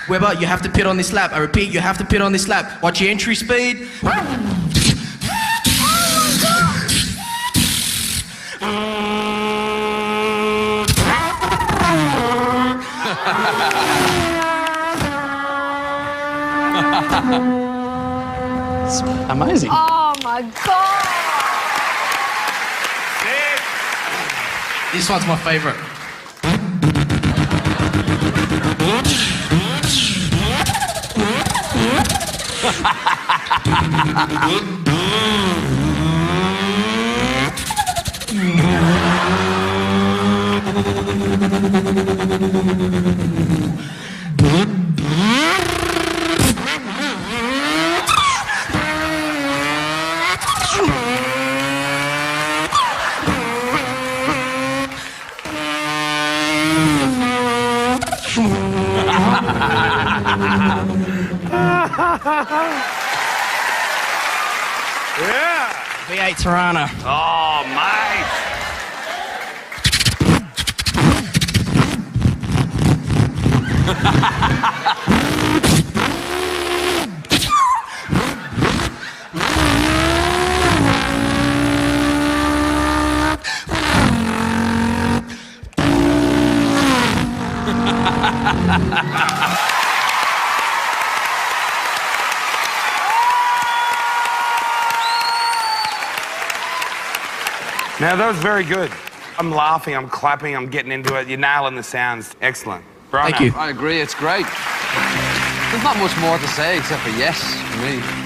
Webber, you have to pit on this lap. I repeat, you have to pit on this lap. Watch your entry speed. It's amazing. Oh my God. This one's my favourite. Yeah. V8 Tirana. Oh, mate. Now, that was very good. I'm laughing, I'm clapping, I'm getting into it. You're nailing the sounds. Excellent. Right. Thank you. I agree, it's great. There's not much more to say except for yes for me.